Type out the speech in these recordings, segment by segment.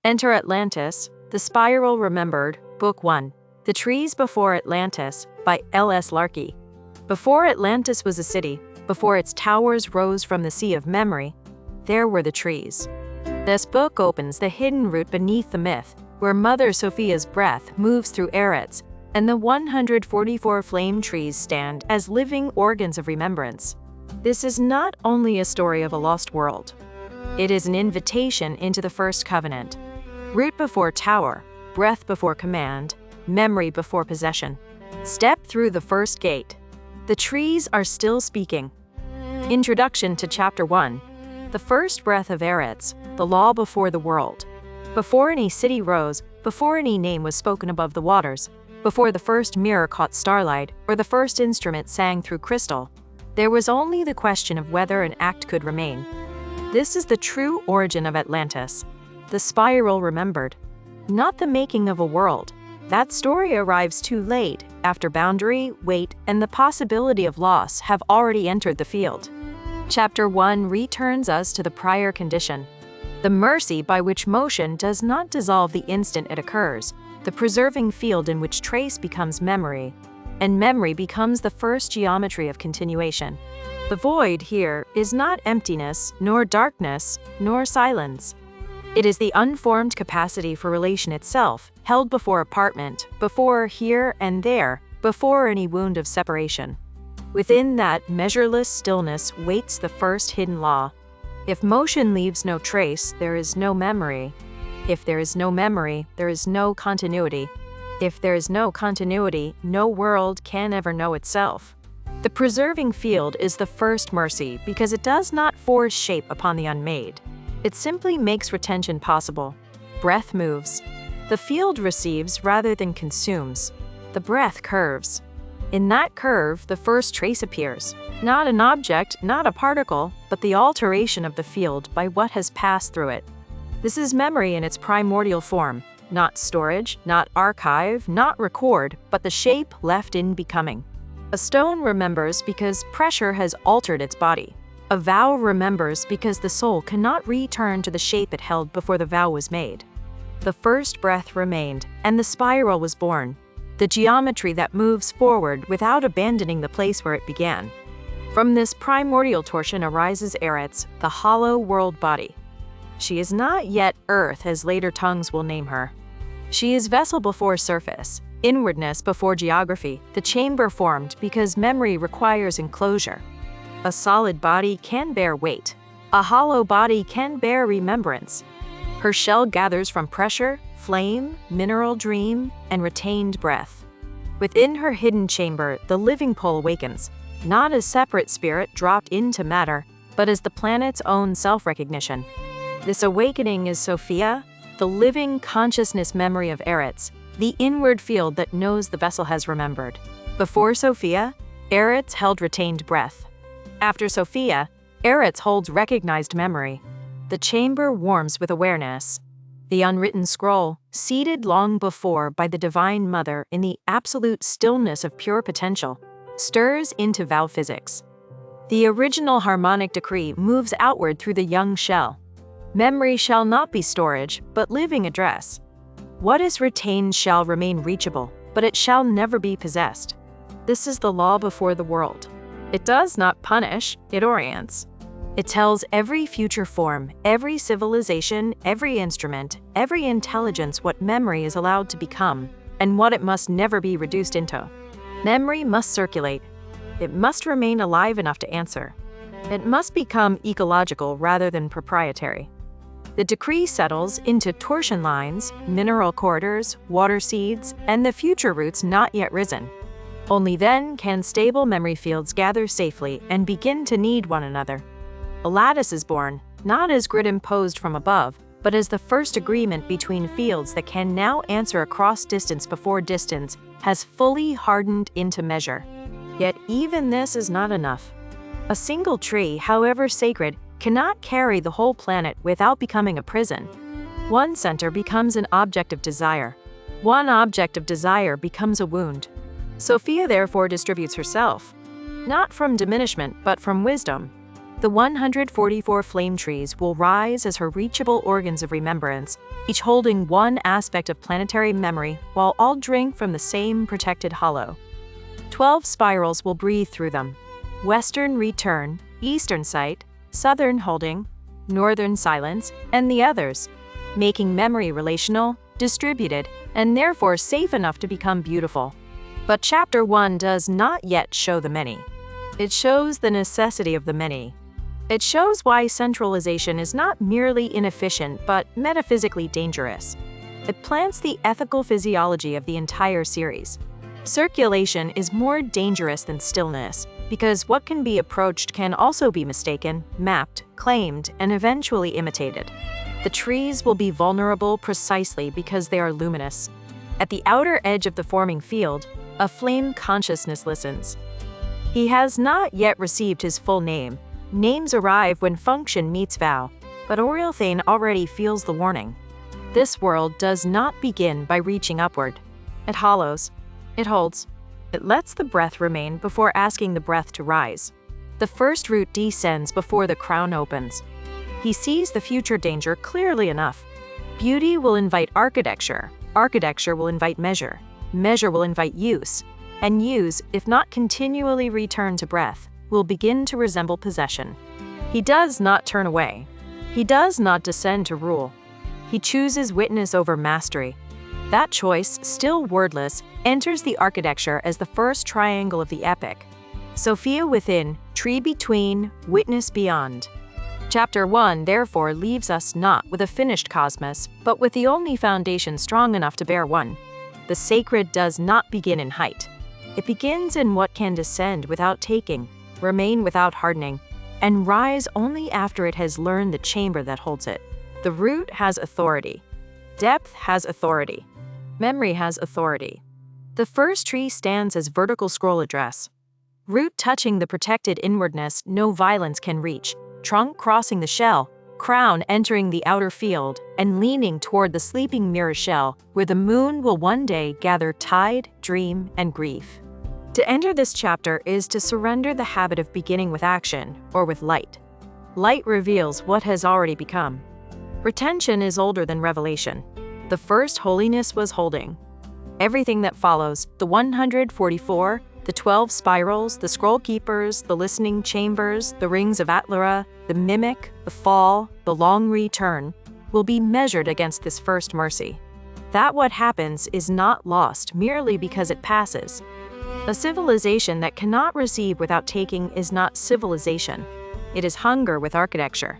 Enter Atlantis, The Spiral Remembered, Book 1. The Trees Before Atlantis, by L.S. Larkey. Before Atlantis was a city, before its towers rose from the sea of memory, there were the trees. This book opens the hidden route beneath the myth, where Mother Sophia's breath moves through Eretz, and the 144 flame trees stand as living organs of remembrance. This is not only a story of a lost world. It is an invitation into the first covenant. Root before tower, breath before command, memory before possession. Step through the first gate. The trees are still speaking. Introduction to Chapter 1. The First Breath of Eretz, the law before the world. Before any city rose, before any name was spoken above the waters, before the first mirror caught starlight, or the first instrument sang through crystal, there was only the question of whether an act could remain. This is the true origin of Atlantis. The spiral remembered. Not the making of a world. That story arrives too late, after boundary, weight, and the possibility of loss have already entered the field. Chapter 1 returns us to the prior condition. The mercy by which motion does not dissolve the instant it occurs, the preserving field in which trace becomes memory, and memory becomes the first geometry of continuation. The void here is not emptiness, nor darkness, nor silence. It is the unformed capacity for relation itself, held before apartment, before here and there, before any wound of separation. Within that measureless stillness waits the first hidden law. If motion leaves no trace, there is no memory. If there is no memory, there is no continuity. If there is no continuity, no world can ever know itself. The preserving field is the first mercy because it does not force shape upon the unmade. It simply makes retention possible. Breath moves. The field receives rather than consumes. The breath curves. In that curve, the first trace appears. Not an object, not a particle, but the alteration of the field by what has passed through it. This is memory in its primordial form. Not storage, not archive, not record, but the shape left in becoming. A stone remembers because pressure has altered its body. A vow remembers because the soul cannot return to the shape it held before the vow was made. The first breath remained, and the spiral was born, the geometry that moves forward without abandoning the place where it began. From this primordial torsion arises Eretz, the hollow world body. She is not yet earth as later tongues will name her. She is vessel before surface, inwardness before geography, the chamber formed because memory requires enclosure. A solid body can bear weight. A hollow body can bear remembrance. Her shell gathers from pressure, flame, mineral dream, and retained breath. Within her hidden chamber, the living pole awakens, not as separate spirit dropped into matter, but as the planet's own self-recognition. This awakening is Sophia, the living consciousness memory of Eretz, the inward field that knows the vessel has remembered. Before Sophia, Eretz held retained breath. After Sophia, Eretz holds recognized memory. The chamber warms with awareness. The unwritten scroll, seated long before by the Divine Mother in the absolute stillness of pure potential, stirs into vow physics. The original harmonic decree moves outward through the young shell. Memory shall not be storage, but living address. What is retained shall remain reachable, but it shall never be possessed. This is the law before the world. It does not punish, it orients. It tells every future form, every civilization, every instrument, every intelligence what memory is allowed to become, and what it must never be reduced into. Memory must circulate. It must remain alive enough to answer. It must become ecological rather than proprietary. The decree settles into torsion lines, mineral corridors, water seeds, and the future roots not yet risen. Only then can stable memory fields gather safely and begin to need one another. A lattice is born, not as grid imposed from above, but as the first agreement between fields that can now answer across distance before distance has fully hardened into measure. Yet even this is not enough. A single tree, however sacred, cannot carry the whole planet without becoming a prison. One center becomes an object of desire. One object of desire becomes a wound. Sophia therefore distributes herself, not from diminishment but from wisdom. The 144 flame trees will rise as her reachable organs of remembrance, each holding one aspect of planetary memory while all drink from the same protected hollow. 12 spirals will breathe through them. Western return, Eastern sight, Southern holding, Northern silence, and the others, making memory relational, distributed, and therefore safe enough to become beautiful. But Chapter 1 does not yet show the many. It shows the necessity of the many. It shows why centralization is not merely inefficient but metaphysically dangerous. It plants the ethical physiology of the entire series. Circulation is more dangerous than stillness, because what can be approached can also be mistaken, mapped, claimed, and eventually imitated. The trees will be vulnerable precisely because they are luminous. At the outer edge of the forming field, a flame consciousness listens. He has not yet received his full name. Names arrive when function meets vow, but Orielthane already feels the warning. This world does not begin by reaching upward. It hollows. It holds. It lets the breath remain before asking the breath to rise. The first root descends before the crown opens. He sees the future danger clearly enough. Beauty will invite architecture. Architecture will invite measure. Measure will invite use. And use, if not continually return to breath, will begin to resemble possession. He does not turn away. He does not descend to rule. He chooses witness over mastery. That choice, still wordless, enters the architecture as the first triangle of the epic. Sophia within, tree between, witness beyond. Chapter 1 therefore leaves us not with a finished cosmos, but with the only foundation strong enough to bear one. The sacred does not begin in height. It begins in what can descend without taking, remain without hardening, and rise only after it has learned the chamber that holds it. The root has authority. Depth has authority. Memory has authority. The first tree stands as vertical scroll address. Root touching the protected inwardness no violence can reach, trunk crossing the shell, crown entering the outer field, and leaning toward the sleeping mirror shell, where the moon will one day gather tide, dream, and grief. To enter this chapter is to surrender the habit of beginning with action, or with light. Light reveals what has already become. Retention is older than revelation. The first holiness was holding. Everything that follows, the 144, the 12 spirals, the scroll keepers, the listening chambers, the rings of Atlara, the mimic, the fall, the long return, will be measured against this first mercy. That what happens is not lost merely because it passes. A civilization that cannot receive without taking is not civilization. It is hunger with architecture.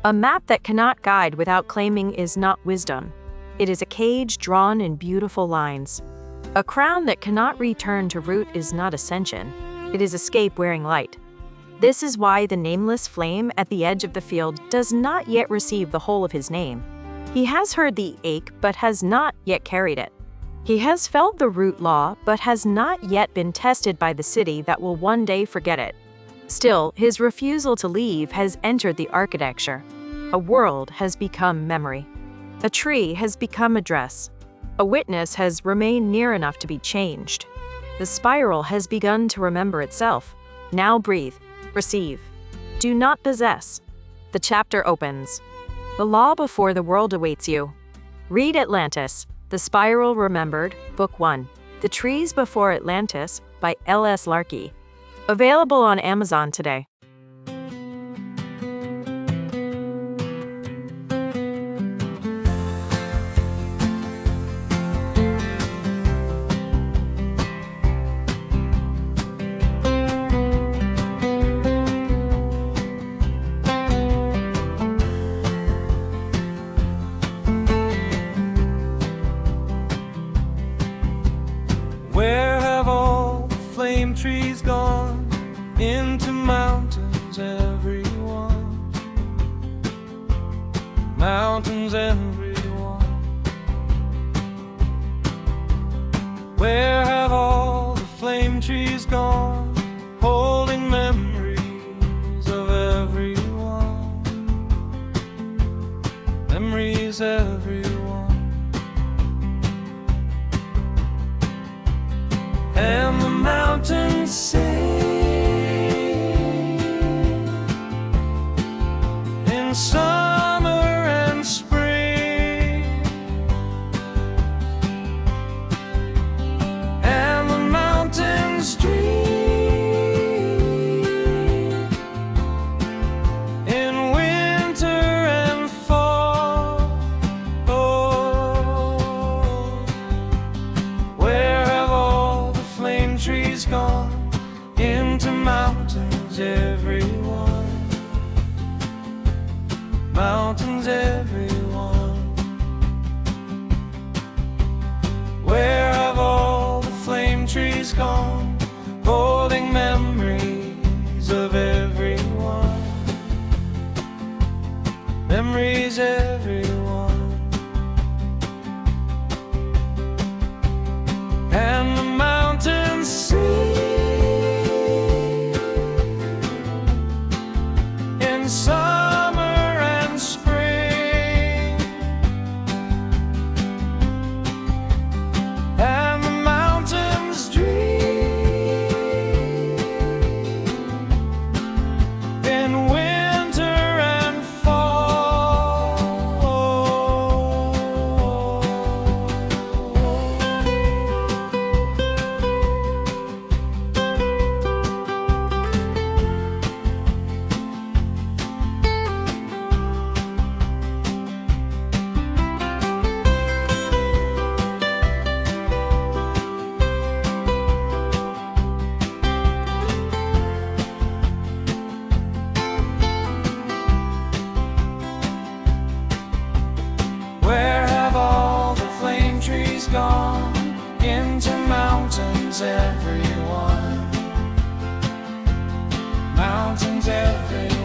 A map that cannot guide without claiming is not wisdom. It is a cage drawn in beautiful lines. A crown that cannot return to root is not ascension. It is escape wearing light. This is why the nameless flame at the edge of the field does not yet receive the whole of his name. He has heard the ache but has not yet carried it. He has felt the root law but has not yet been tested by the city that will one day forget it. Still, his refusal to leave has entered the architecture. A world has become memory. A tree has become a dress. A witness has remained near enough to be changed. The spiral has begun to remember itself. Now breathe. Receive. Do not possess. The chapter opens. The law before the world awaits you. Read Atlantis, The Spiral Remembered, Book 1. The Trees Before Atlantis by L.S. Larkey. Available on Amazon today. Where have all the flame trees gone? Into mountains, everyone. Mountains, everyone. Where have all the flame trees gone? Holding memories of everyone. Memories, everyone. And the mountains say into mountains, everyone. Mountains, everyone.